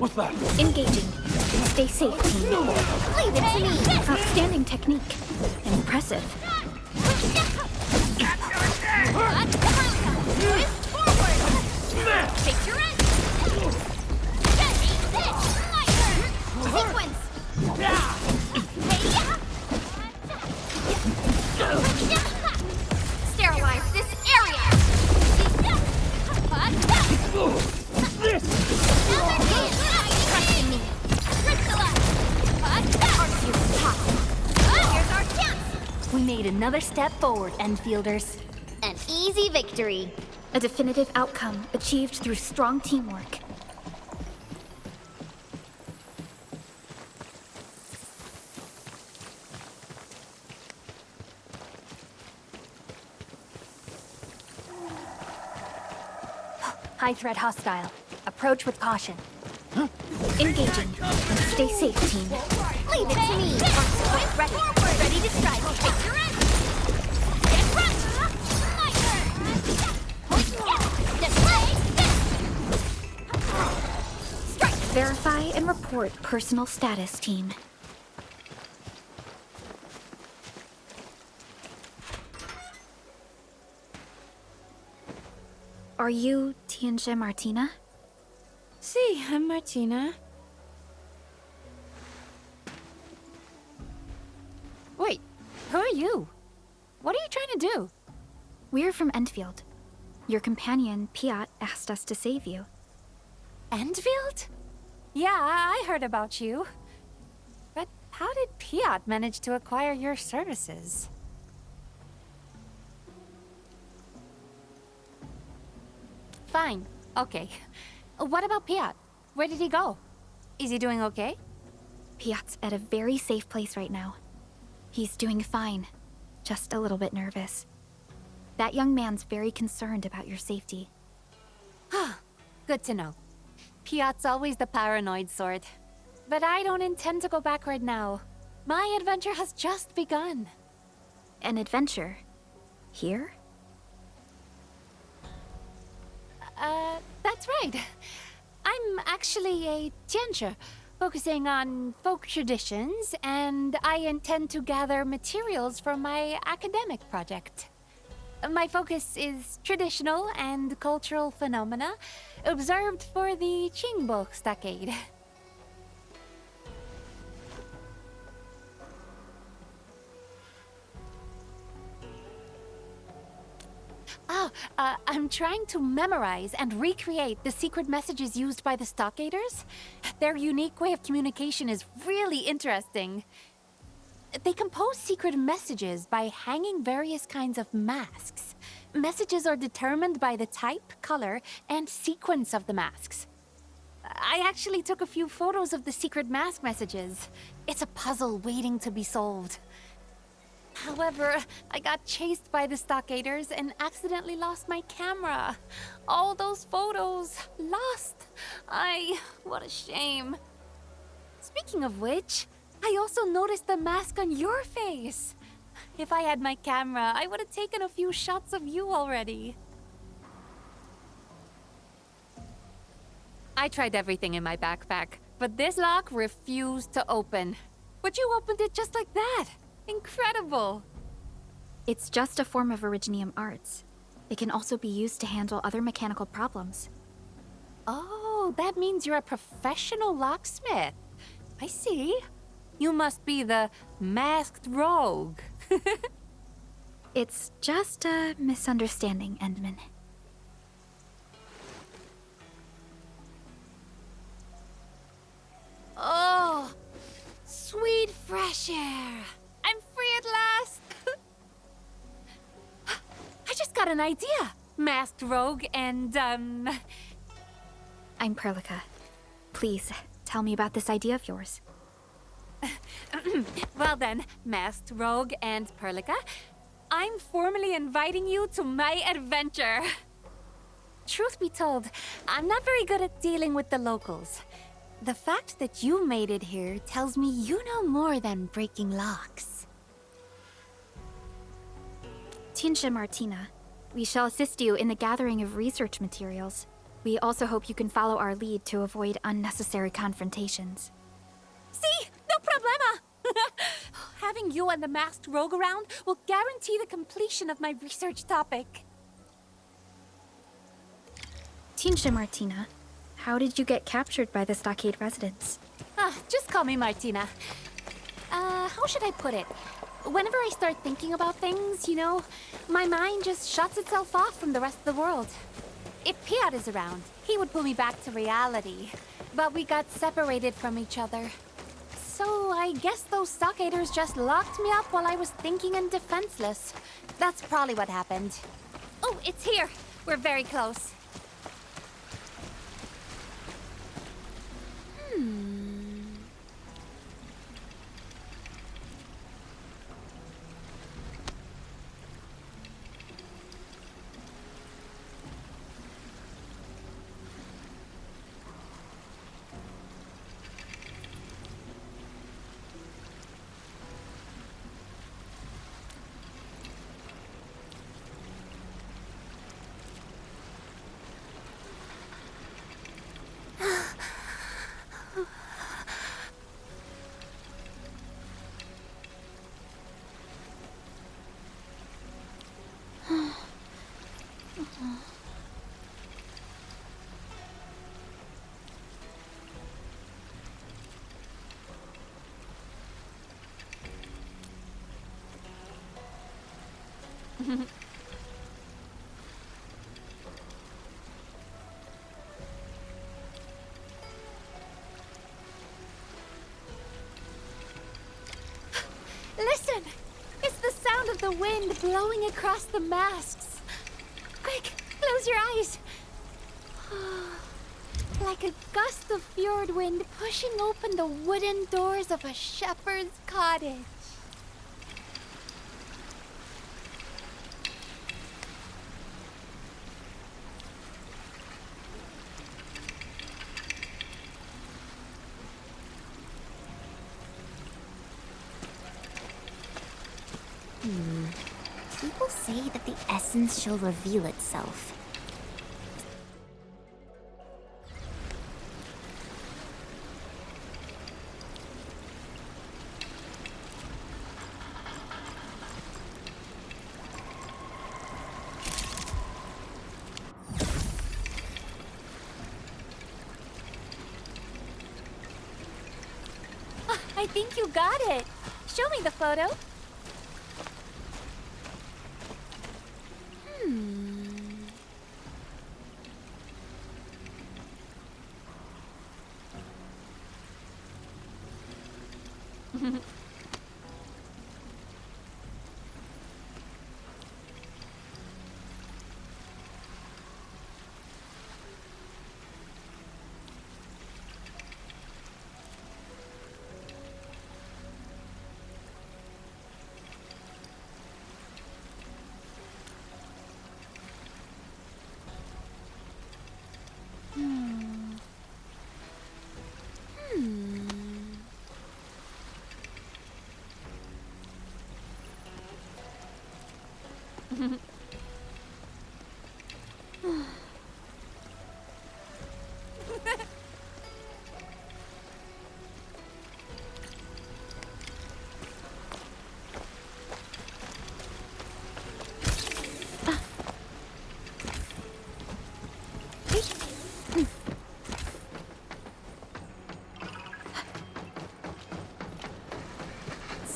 What's that? Engaging. Stay safe, team. Leave it to me! Outstanding technique. Impressive. Twist forward! Take your end! Sequence! Sterilize this area! Trusting me. Here's our chance! We made another step forward, Endfielders. An easy victory. A definitive outcome achieved through strong teamwork. High threat hostile. Approach with caution. Engaging. Stay safe, team. Leave it to me. Ready, ready to strike. Take your end. Get front. My turn. Strike. Verify and report personal status, team. Are you Tianjin Martina? Sí, I'm Martina. Wait, who are you? What are you trying to do? We're from Endfield. Your companion, Piat, asked us to save you. Endfield? Yeah, I heard about you. But how did Piat manage to acquire your services? Fine, okay. What about Piat? Where did he go? Is he doing okay? Piat's at a very safe place right now. He's doing fine, just a little bit nervous. That young man's very concerned about your safety. Good to know. Piat's always the paranoid sort. But I don't intend to go back right now. My adventure has just begun. An adventure? Here? That's right. I'm actually a tianche, focusing on folk traditions, and I intend to gather materials for my academic project. My focus is traditional and cultural phenomena observed for the Qingbo stockade. I'm trying to memorize and recreate the secret messages used by the stockaders. Their unique way of communication is really interesting. They compose secret messages by hanging various kinds of masks. Messages are determined by the type, color, and sequence of the masks. I actually took a few photos of the secret mask messages. It's a puzzle waiting to be solved. However, I got chased by the stockaders and accidentally lost my camera. All those photos, lost. What a shame. Speaking of which, I also noticed the mask on your face. If I had my camera, I would have taken a few shots of you already. I tried everything in my backpack, but this lock refused to open. But you opened it just like that. Incredible! It's just a form of Originium arts. It can also be used to handle other mechanical problems. Oh, that means you're a professional locksmith. I see. You must be the masked rogue. It's just a misunderstanding, Endman. Oh, sweet fresh air. I'm free at last. I just got an idea. Masked rogue and, I'm Perlica. Please, tell me about this idea of yours. Well then, masked rogue and Perlica, I'm formally inviting you to my adventure. Truth be told, I'm not very good at dealing with the locals. The fact that you made it here tells me you know more than breaking locks. Tianjin Martina, we shall assist you in the gathering of research materials. We also hope you can follow our lead to avoid unnecessary confrontations. See? No problema! Having you and the masked rogue around will guarantee the completion of my research topic. Tinsha Martina, how did you get captured by the Stockade residents? Just call me Martina. How should I put it? Whenever I start thinking about things, you know, my mind just shuts itself off from the rest of the world. If Piat is around, he would pull me back to reality. But we got separated from each other. So I guess those stockaders just locked me up while I was thinking and defenseless. That's probably what happened. Oh, it's here. We're very close. Listen! It's the sound of the wind blowing across the masks. Quick, close your eyes. Like a gust of fjord wind pushing open the wooden doors of a shepherd's cottage. People say that the essence shall reveal itself. I think you got it. Show me the photo.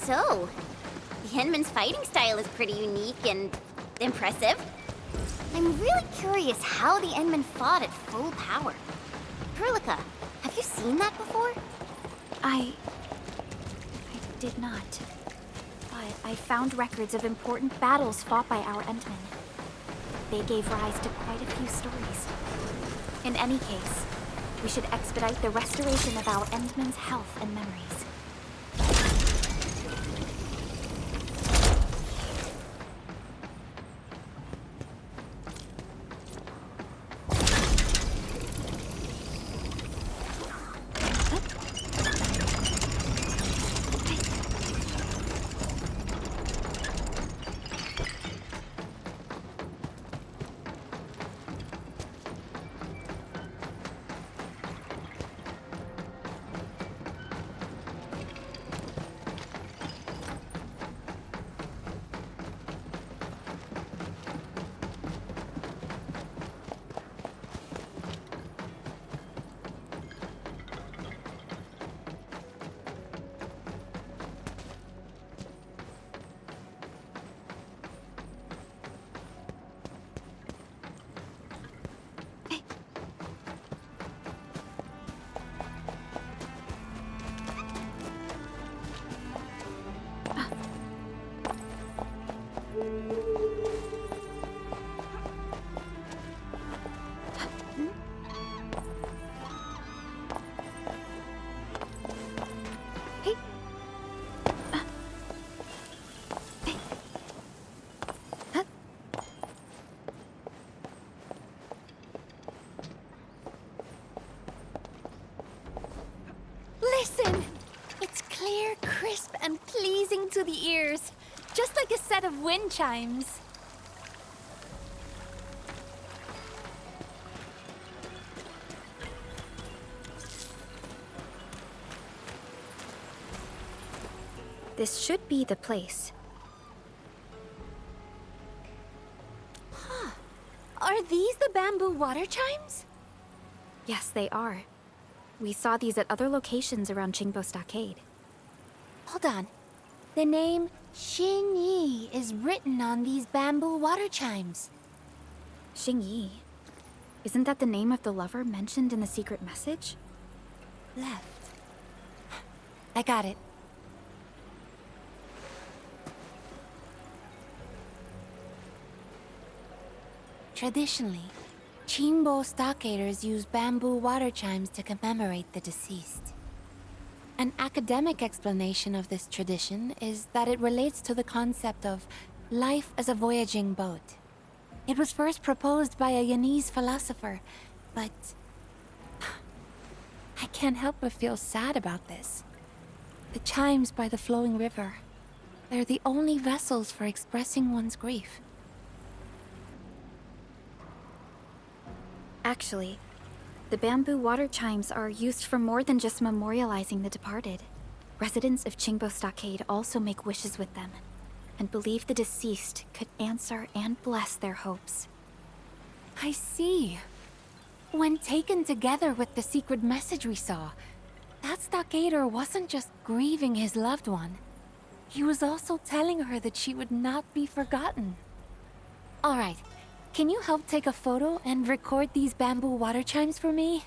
So, the Henman's fighting style is pretty unique and impressive. I'm really curious how the Endmen fought at full power. Perlica, have you seen that before? I did not. But I found records of important battles fought by our Endmen. They gave rise to quite a few stories. In any case, we should expedite the restoration of our Endmen's health and memories. crisp and pleasing to the ears, just like a set of wind chimes. This should be the place. Are these the bamboo water chimes? Yes, they are. We saw these at other locations around Qingbo Stockade. Hold on. The name Xinyi is written on these bamboo water chimes. Xingyi. Isn't that the name of the lover mentioned in the secret message? Left. I got it. Traditionally, Qingbo stockaders use bamboo water chimes to commemorate the deceased. An academic explanation of this tradition is that it relates to the concept of life as a voyaging boat. It was first proposed by a Yanese philosopher, but I can't help but feel sad about this. The chimes by the flowing river, they're the only vessels for expressing one's grief. Actually, the bamboo water chimes are used for more than just memorializing the departed. Residents of Qingbo Stockade also make wishes with them, and believe the deceased could answer and bless their hopes. I see. When taken together with the secret message we saw, that stockader wasn't just grieving his loved one. He was also telling her that she would not be forgotten. All right. Can you help take a photo and record these bamboo water chimes for me?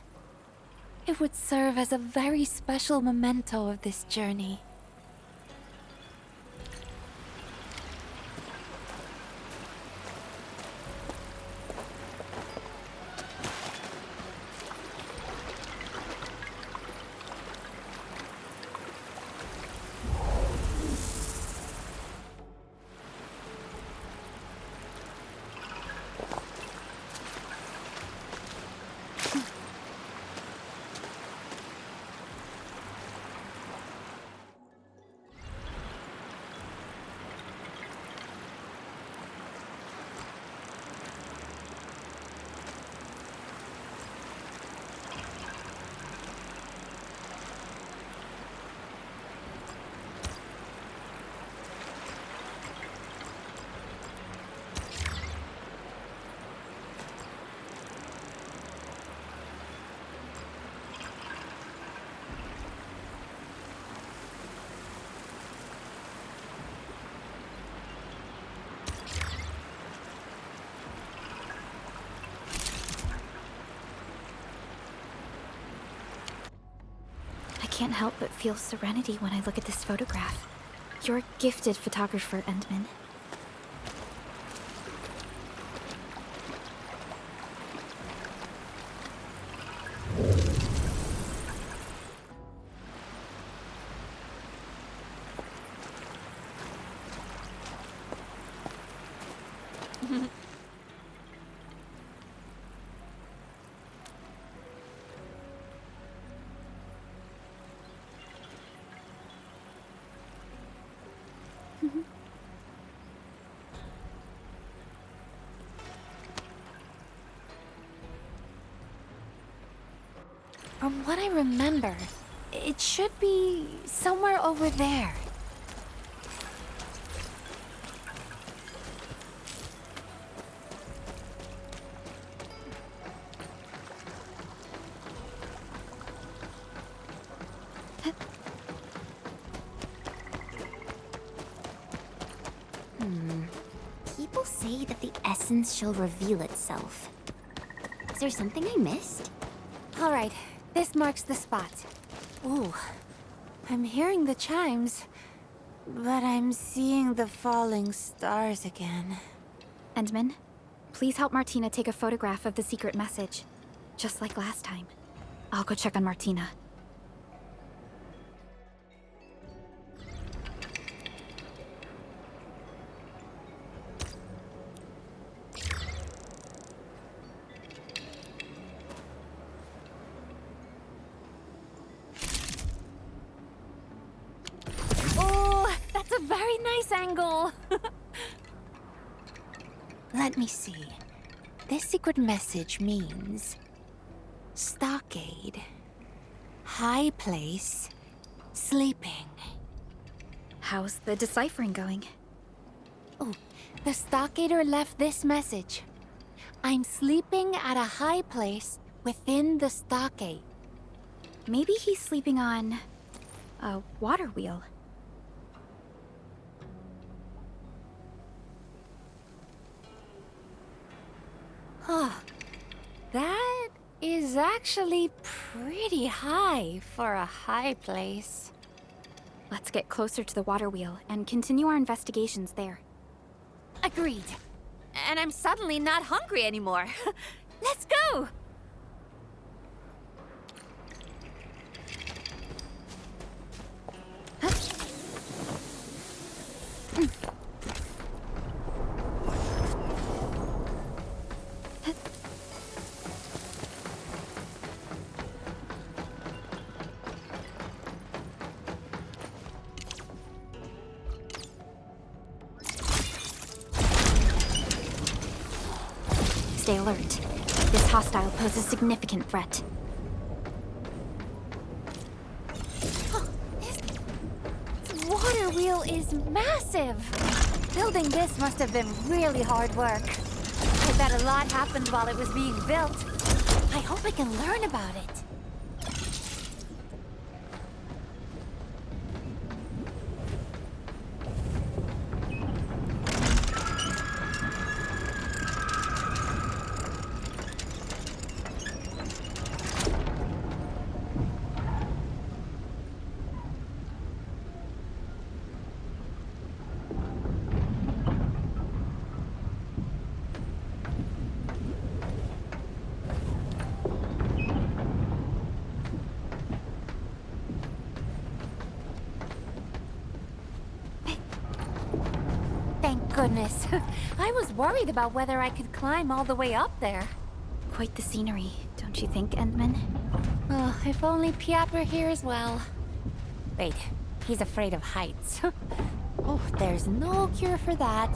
It would serve as a very special memento of this journey. I can't help but feel serenity when I look at this photograph. You're a gifted photographer, Endman. From what I remember, it should be somewhere over there. People say that the essence shall reveal itself. Is there something I missed? All right, this marks the spot. Ooh, I'm hearing the chimes, but I'm seeing the falling stars again. Endman, please help Martina take a photograph of the secret message. Just like last time. I'll go check on Martina. very nice angle. Let me see. This secret message means stockade, high place, sleeping. How's the deciphering going? Oh, the stockader left this message. I'm sleeping at a high place within the stockade. Maybe he's sleeping on a water wheel. Huh. That is actually pretty high for a high place. Let's get closer to the water wheel and continue our investigations there. Agreed. And I'm suddenly not hungry anymore. Let's go! Stay alert. This hostile poses significant threat. This water wheel is massive. Building this must have been really hard work. I bet a lot happened while it was being built. I hope I can learn about it. Thank goodness. I was worried about whether I could climb all the way up there. Quite the scenery, don't you think, Endman? Oh, if only Piat were here as well. Wait, he's afraid of heights. Oh, there's no cure for that.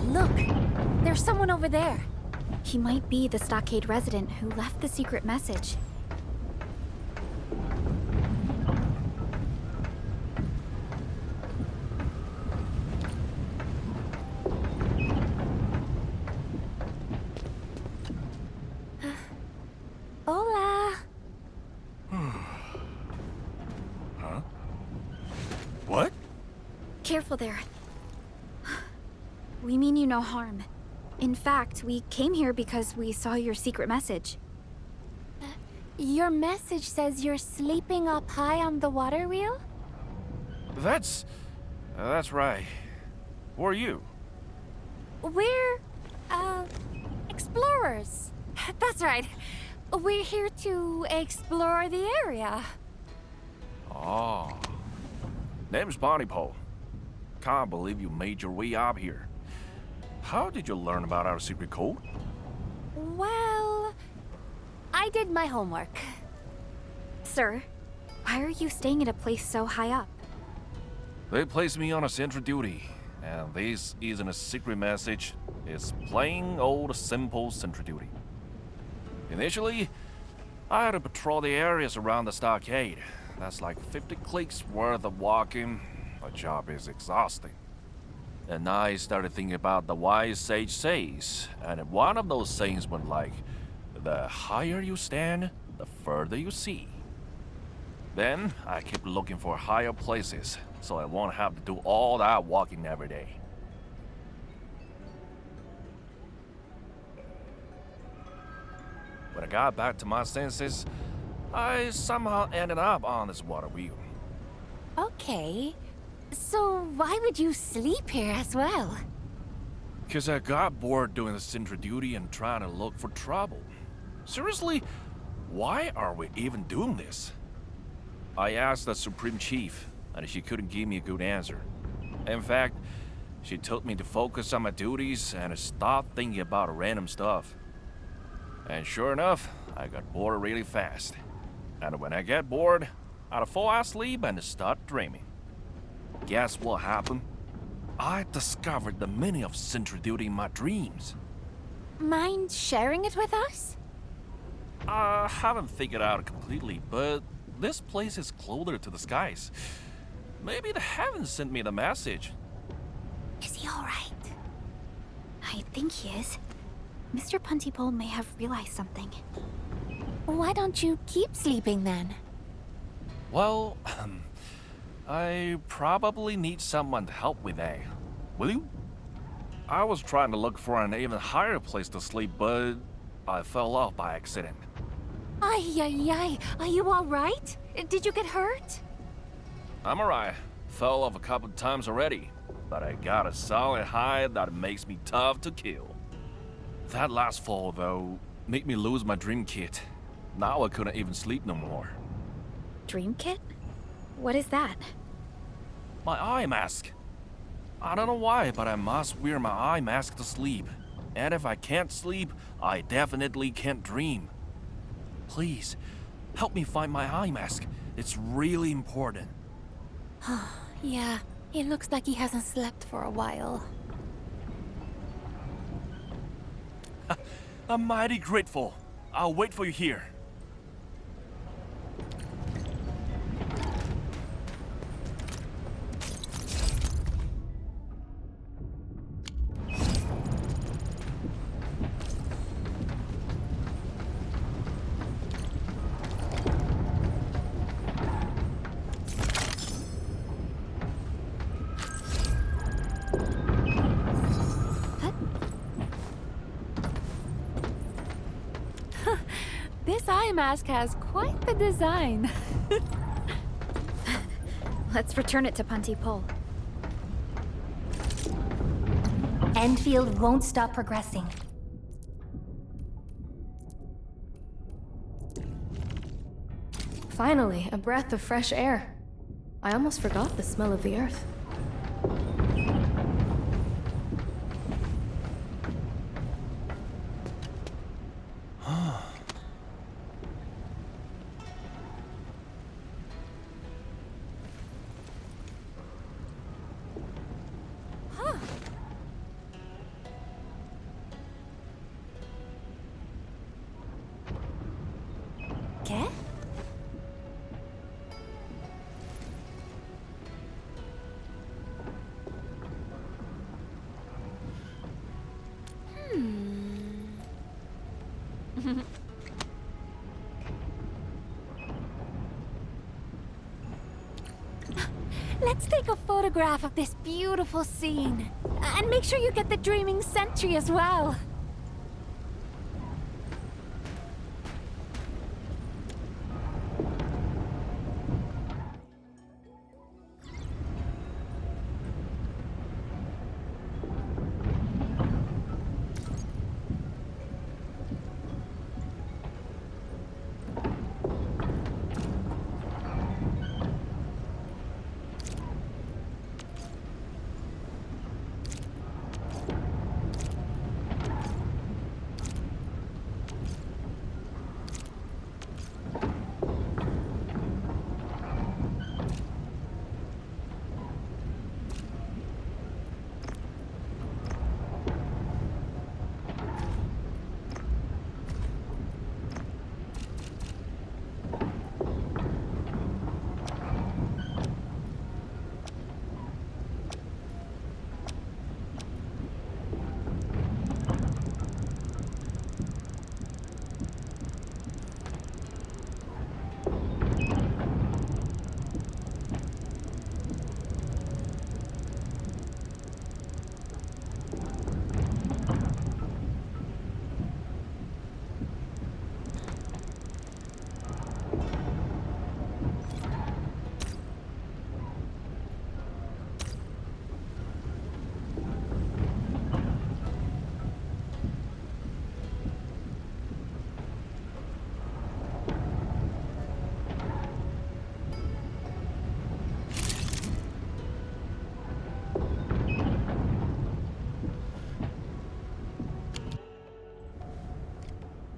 Look! There's someone over there. He might be the stockade resident who left the secret message. Hola! Huh? What? Careful there. We mean you no harm. In fact, we came here because we saw your secret message. Your message says you're sleeping up high on the water wheel? That's right. Who are you? We're, explorers. That's right. We're here to explore the area. Oh. Name's Bonnie Pole. Can't believe you made your way up here. How did you learn about our secret code? Well, I did my homework. Sir, why are you staying at a place so high up? They placed me on a sentry duty, and this isn't a secret message. It's plain old simple sentry duty. Initially, I had to patrol the areas around the stockade. That's like 50 clicks worth of walking. The job is exhausting. And I started thinking about the wise sage says, and one of those sayings went like, the higher you stand, the further you see. Then I kept looking for higher places, so I won't have to do all that walking every day. When I got back to my senses, I somehow ended up on this water wheel. Okay. So why would you sleep here as well? Because I got bored doing the sentry duty and trying to look for trouble. Seriously, why are we even doing this? I asked the Supreme Chief, and she couldn't give me a good answer. In fact, she told me to focus on my duties and stop thinking about random stuff. And sure enough, I got bored really fast. And when I get bored, I'd fall asleep and start dreaming. Guess what happened? I discovered the meaning of sentry duty in my dreams. Mind sharing it with us? I haven't figured out completely, but this place is closer to the skies. Maybe the heavens sent me the message. Is he alright? I think he is. Mr. Puntipole may have realized something. Why don't you keep sleeping then? Well, I probably need someone to help with that. Will you? I was trying to look for an even higher place to sleep, but I fell off by accident. Ay. Are you alright? Did you get hurt? I'm alright. Fell off a couple times already, but I got a solid hide that makes me tough to kill. That last fall, though, made me lose my dream kit. Now I couldn't even sleep no more. Dream kit? What is that? My eye mask. I don't know why, but I must wear my eye mask to sleep. And if I can't sleep, I definitely can't dream. Please, help me find my eye mask. It's really important. Yeah, it looks like he hasn't slept for a while. I'm mighty grateful. I'll wait for you here. This eye mask has quite the design. Let's return it to Puntipole. Endfield won't stop progressing. Finally, a breath of fresh air. I almost forgot the smell of the earth. ¿Qué? Let's take a photograph of this beautiful scene. And make sure you get the dreaming sentry as well.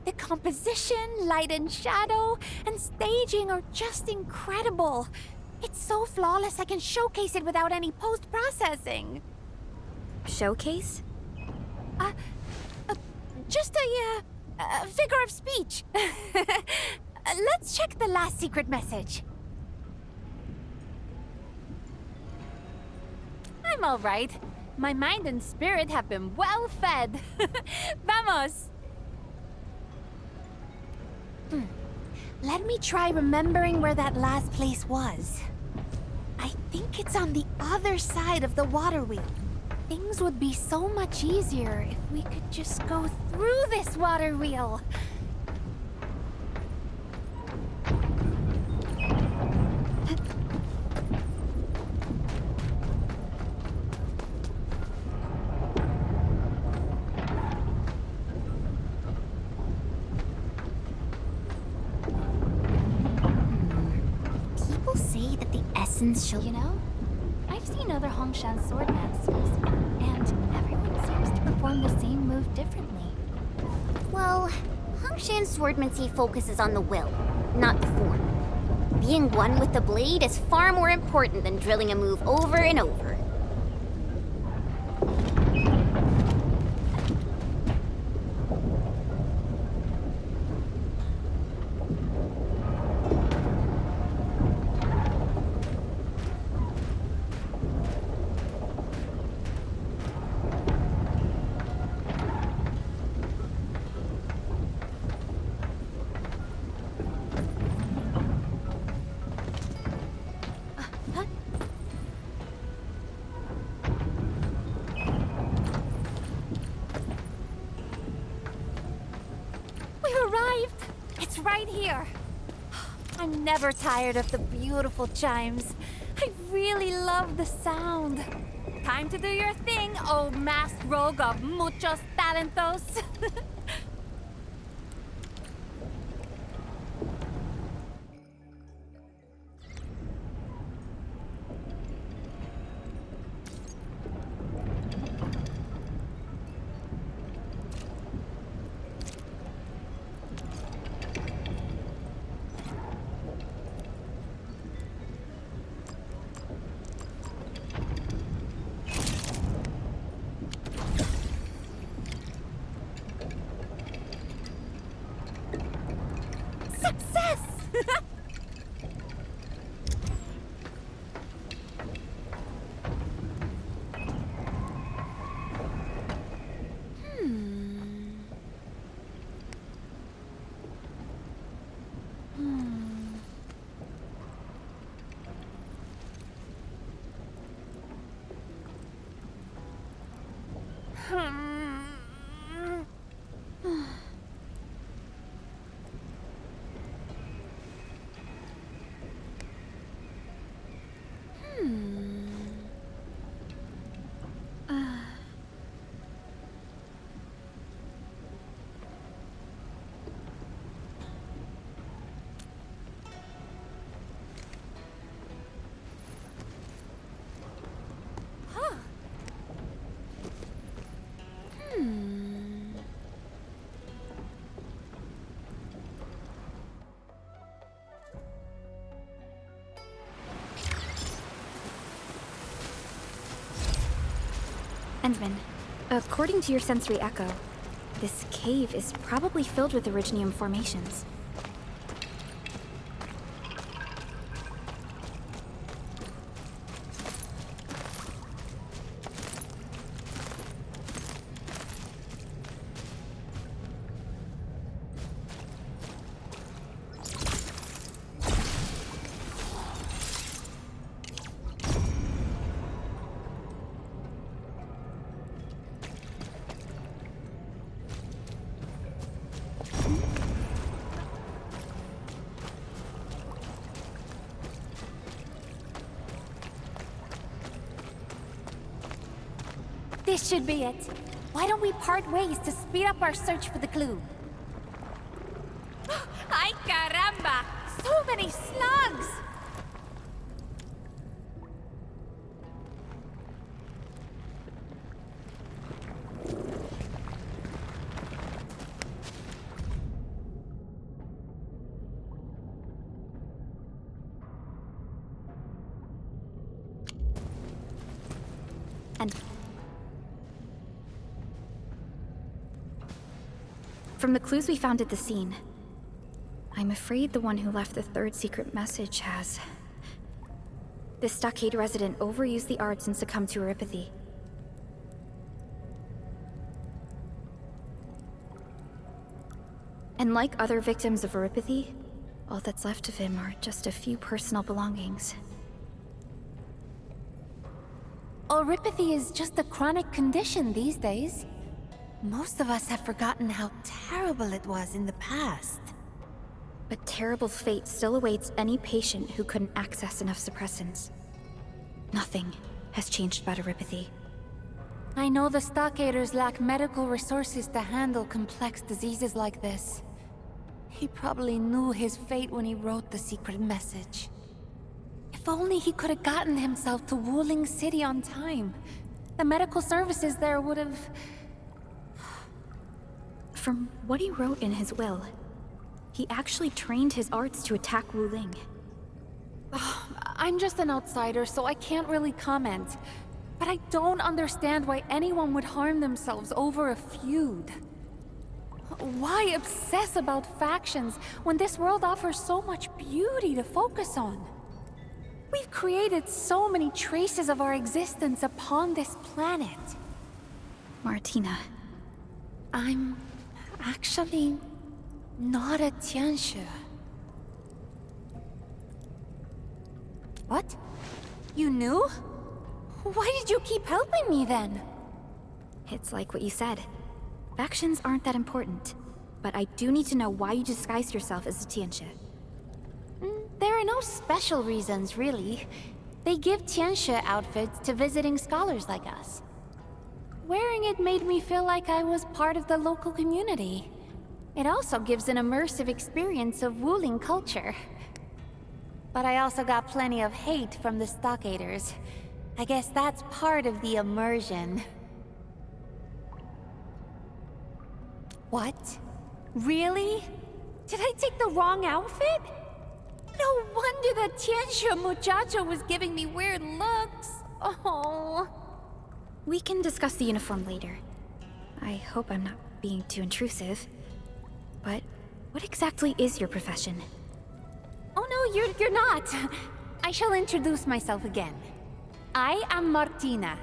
The composition, light and shadow, and staging are just incredible. It's so flawless I can showcase it without any post-processing. Showcase? Just a figure of speech. Let's check the last secret message. I'm all right. My mind and spirit have been well fed. Vamos! Let me try remembering where that last place was. I think it's on the other side of the water wheel. Things would be so much easier if we could just go through this water wheel. People say that the essence shall... You know, I've seen other Hongshan sword masters, and everyone seems to perform the same move differently. Well, Hongshan swordmancy focuses on the will, not the form. Being one with the blade is far more important than drilling a move over and over. We've arrived! It's right here. I'm never tired of the beautiful chimes. I really love the sound. Time to do your thing, oh masked rogue of muchos talentos. Success! Endman, according to your sensory echo, this cave is probably filled with originium formations. This should be it. Why don't we part ways to speed up our search for the clue? Ay caramba! So many slugs! From the clues we found at the scene, I'm afraid the one who left the third secret message has. This stockade resident overused the arts and succumbed to neuropathy. And like other victims of neuropathy, all that's left of him are just a few personal belongings. Neuropathy is just a chronic condition these days. Most of us have forgotten how terrible it was in the past. A terrible fate still awaits any patient who couldn't access enough suppressants. Nothing has changed about neuropathy. I know the stockaders lack medical resources to handle complex diseases like this. He probably knew his fate when he wrote the secret message. If only he could have gotten himself to Wuling City on time. The medical services there would have... From what he wrote in his will, he actually trained his arts to attack Wuling. I'm just an outsider, so I can't really comment. But I don't understand why anyone would harm themselves over a feud. Why obsess about factions when this world offers so much beauty to focus on? We've created so many traces of our existence upon this planet. Martina. I'm actually not a Tianxue. What? You knew? Why did you keep helping me then? It's like what you said. Factions aren't that important. But I do need to know why you disguised yourself as a Tianxue. There are no special reasons, really. They give Tianxue outfits to visiting scholars like us. Wearing it made me feel like I was part of the local community. It also gives an immersive experience of Wuling culture. But I also got plenty of hate from the stockaders. I guess that's part of the immersion. What? Really? Did I take the wrong outfit? No wonder that Tianxue muchacho was giving me weird looks. Oh. We can discuss the uniform later. I hope I'm not being too intrusive. But what exactly is your profession? Oh no, you're not. I shall introduce myself again. I am Martina,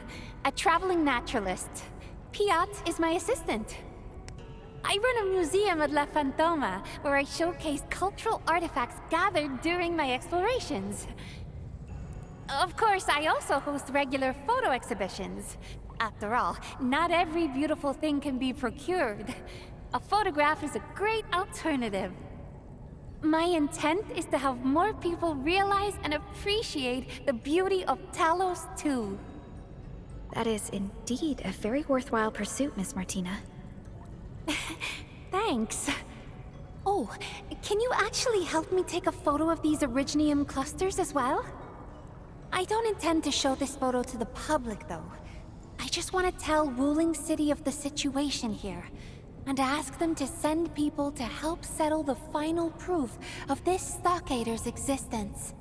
a traveling naturalist. Piat is my assistant. I run a museum at La Fantoma, where I showcase cultural artifacts gathered during my explorations. Of course, I also host regular photo exhibitions. After all, not every beautiful thing can be procured. A photograph is a great alternative. My intent is to have more people realize and appreciate the beauty of Talos 2. That is indeed a very worthwhile pursuit, Miss Martina. Thanks. Oh, can you actually help me take a photo of these Originium clusters as well? I don't intend to show this photo to the public, though. I just want to tell Wuling City of the situation here, and ask them to send people to help settle the final proof of this stockader's existence.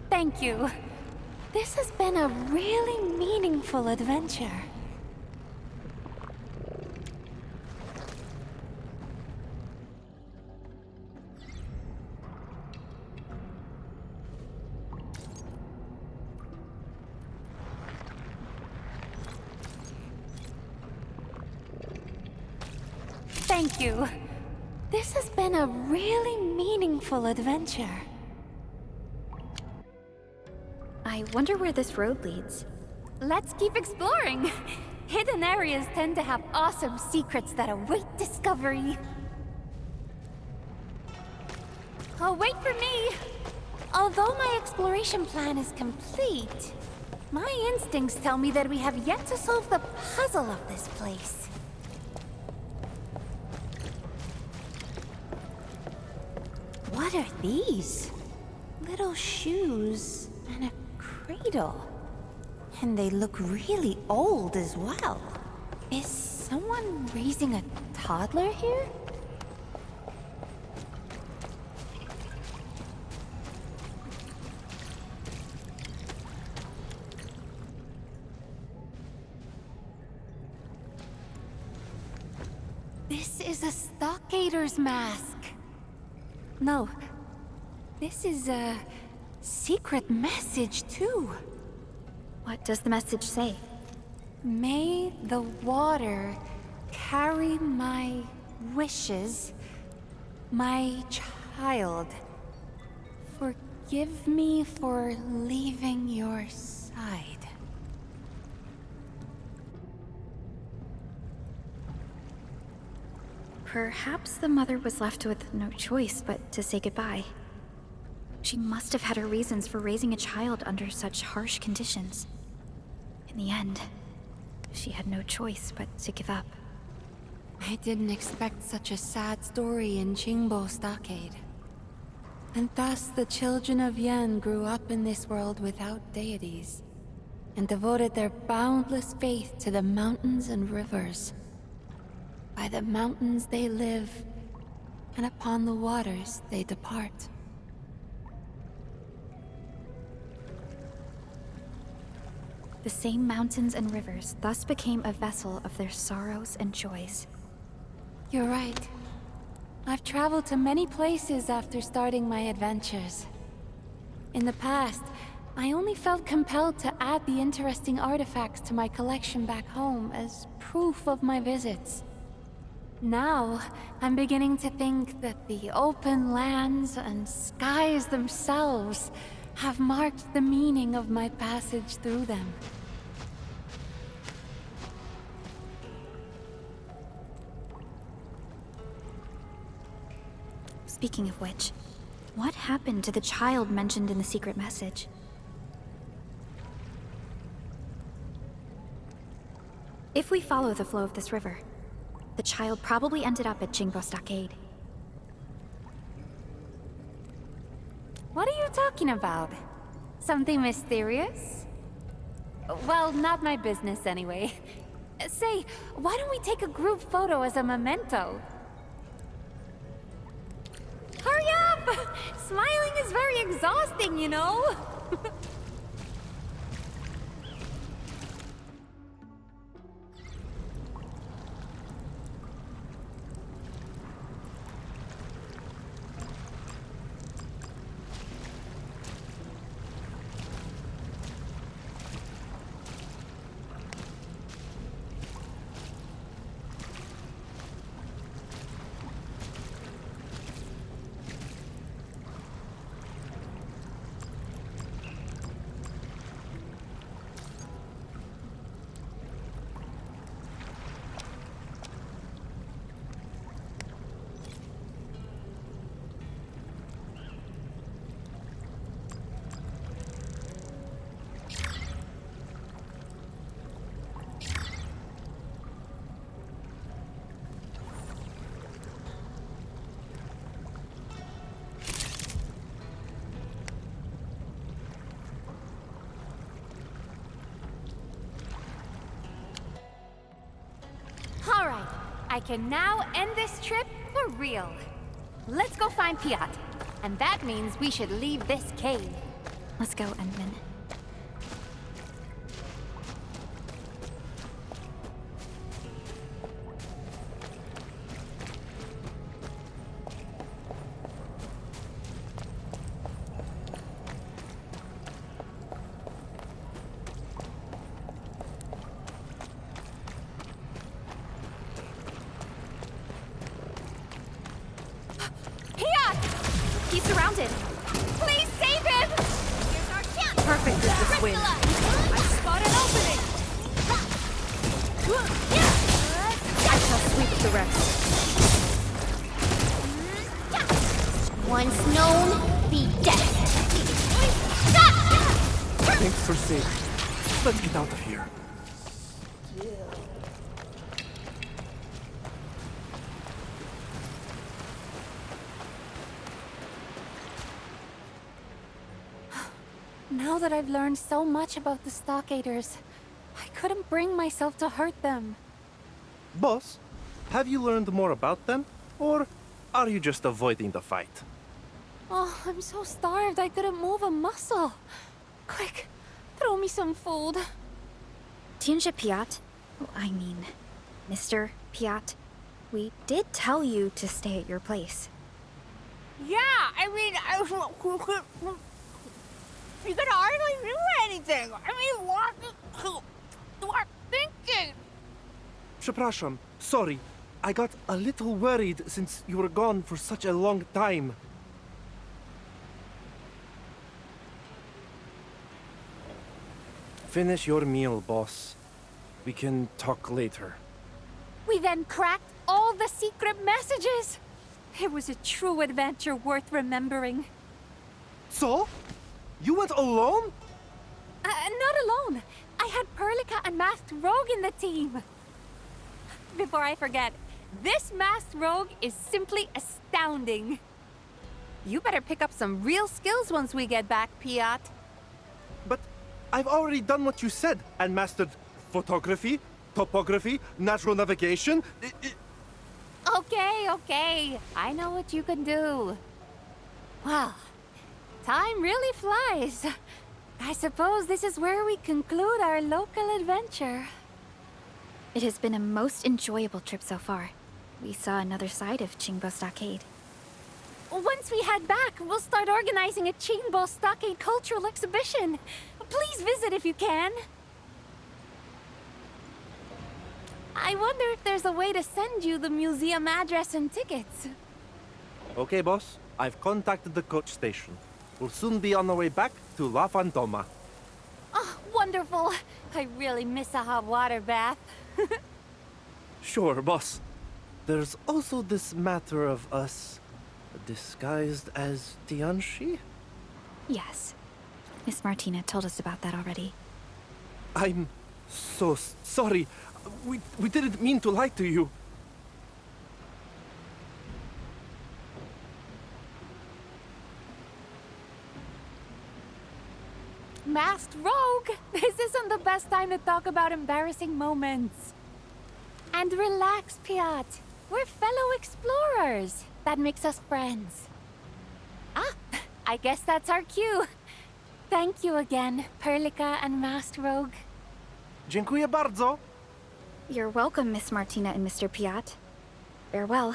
Thank you. This has been a really meaningful adventure. Thank you. This has been a really meaningful adventure. I wonder where this road leads. Let's keep exploring. Hidden areas tend to have awesome secrets that await discovery. Oh, wait for me! Although my exploration plan is complete, my instincts tell me that we have yet to solve the puzzle of this place. What are these? Little shoes and a cradle. And they look really old as well. Is someone raising a toddler here? This is a Stockader's mask. No, this is a secret message too. What does the message say? May the water carry my wishes, my child. Forgive me for leaving your side. Perhaps the mother was left with no choice but to say goodbye. She must have had her reasons for raising a child under such harsh conditions. In the end, she had no choice but to give up. I didn't expect such a sad story in Qingbo Stockade. And thus the children of Yan grew up in this world without deities, and devoted their boundless faith to the mountains and rivers. By the mountains they live, and upon the waters they depart. The same mountains and rivers thus became a vessel of their sorrows and joys. You're right. I've traveled to many places after starting my adventures. In the past, I only felt compelled to add the interesting artifacts to my collection back home as proof of my visits. Now, I'm beginning to think that the open lands and skies themselves have marked the meaning of my passage through them. Speaking of which, what happened to the child mentioned in the secret message? If we follow the flow of this river, the child probably ended up at Qingbo Stockade. What are you talking about? Something mysterious? Well, not my business anyway. Say, why don't we take a group photo as a memento? Hurry up! Smiling is very exhausting, you know? Alright, I can now end this trip for real. Let's go find Piat. And that means we should leave this cave. Let's go, Endman. He's surrounded. Please save him! Here's our chance! Perfect with this wind. I Spot an opening! I shall sweep the rest. Once known, be dead. Thanks for saving. Let's get out of here. Now that I've learned so much about the Stockaders, I couldn't bring myself to hurt them. Boss, have you learned more about them? Or are you just avoiding the fight? Oh, I'm so starved I couldn't move a muscle. Quick, throw me some food. Tianjia Piat? Oh, I mean, Mr. Piat. We did tell you to stay at your place. Yeah, I mean, you could hardly do anything. I mean, what you are thinking? Przepraszam. Sorry. I got a little worried since you were gone for such a long time. Finish your meal, boss. We can talk later. We then cracked all the secret messages. It was a true adventure worth remembering. So? You went alone? Not alone. I had Perlica and Masked Rogue in the team. Before I forget, this Masked Rogue is simply astounding. You better pick up some real skills once we get back, Piat. But I've already done what you said and mastered photography, topography, natural navigation. Okay. I know what you can do. Well, time really flies. I suppose this is where we conclude our local adventure. It has been a most enjoyable trip so far. We saw another side of Qingbo Stockade. Once we head back, we'll start organizing a Qingbo Stockade cultural exhibition. Please visit if you can. I wonder if there's a way to send you the museum address and tickets. Okay, boss. I've contacted the coach station. We'll soon be on our way back to La Fantoma. Oh, wonderful. I really miss a hot water bath. Sure, boss. There's also this matter of us disguised as Tianshi? Yes. Miss Martina told us about that already. I'm so sorry. We didn't mean to lie to you. Masked Rogue! This isn't the best time to talk about embarrassing moments. And relax, Piat. We're fellow explorers. That makes us friends. Ah, I guess that's our cue. Thank you again, Perlica and Masked Rogue. Dziękuję bardzo. You're welcome, Miss Martina and Mr. Piat. Farewell.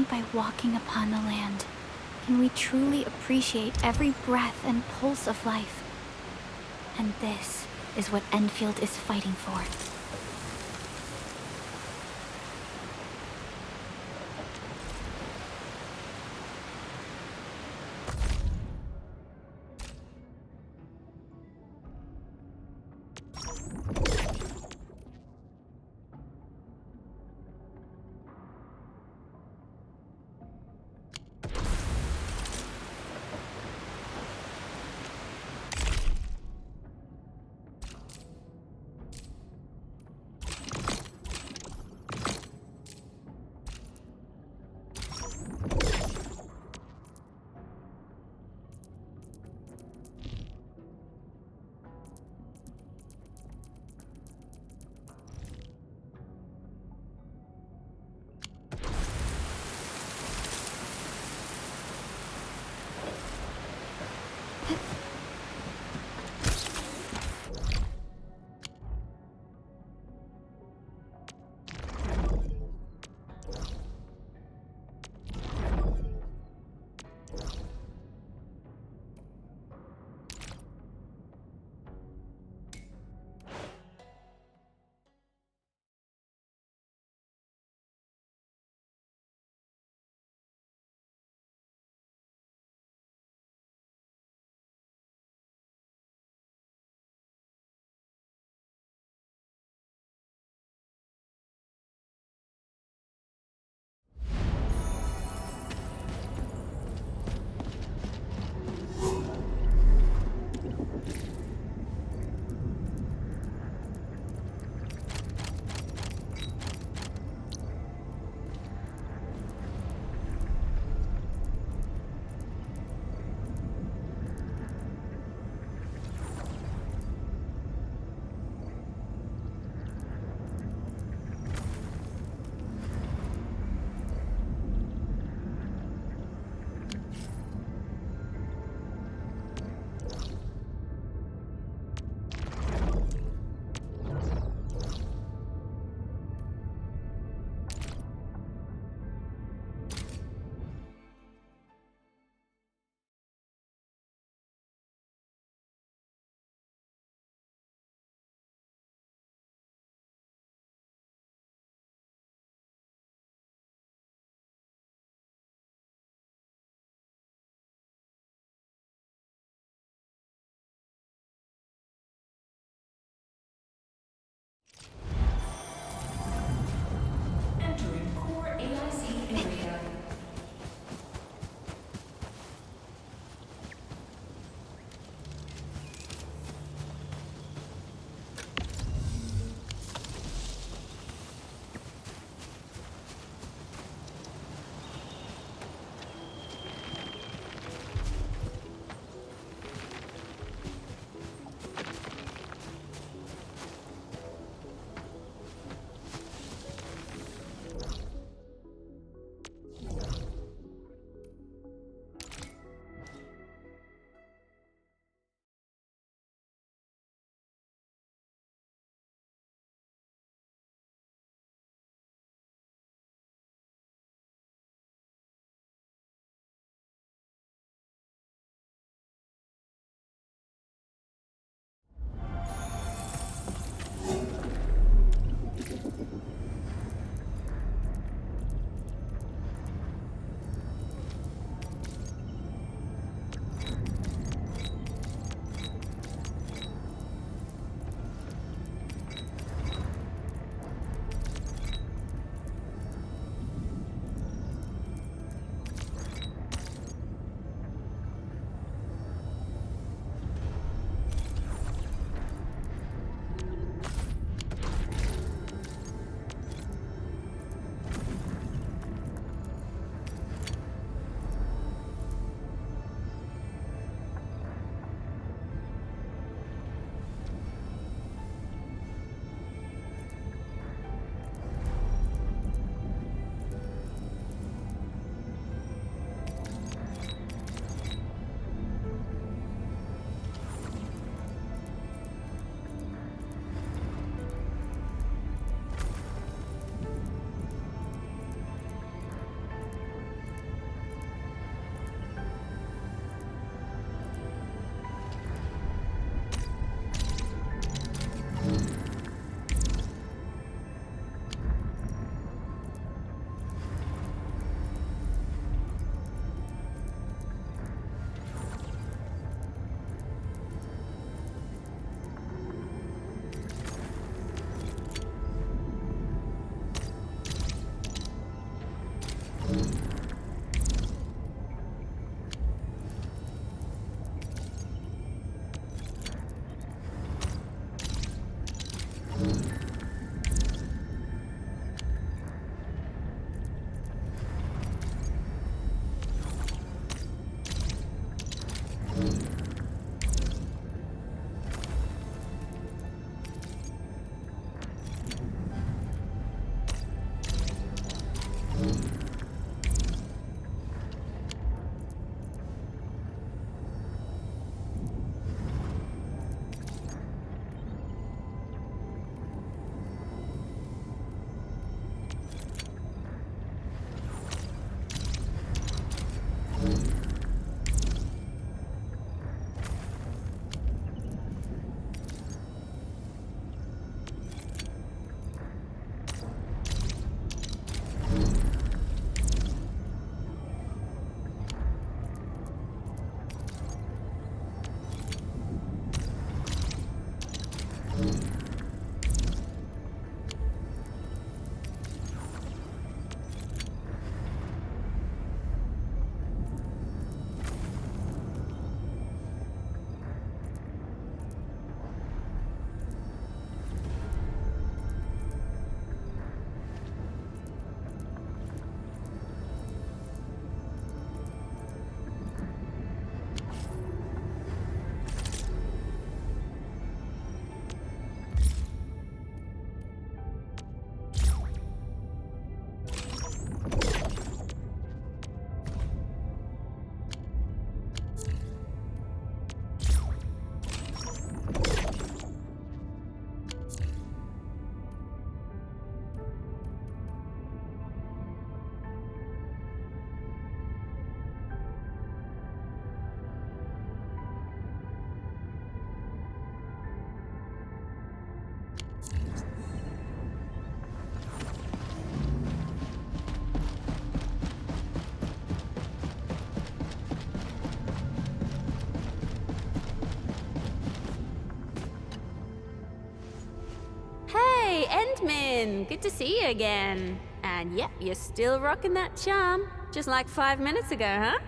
by walking upon the land can we truly appreciate every breath and pulse of life. And this is what Endfield is fighting for. Hey, Endman! Good to see you again. And yep, you're still rocking that charm. Just like 5 minutes ago, huh?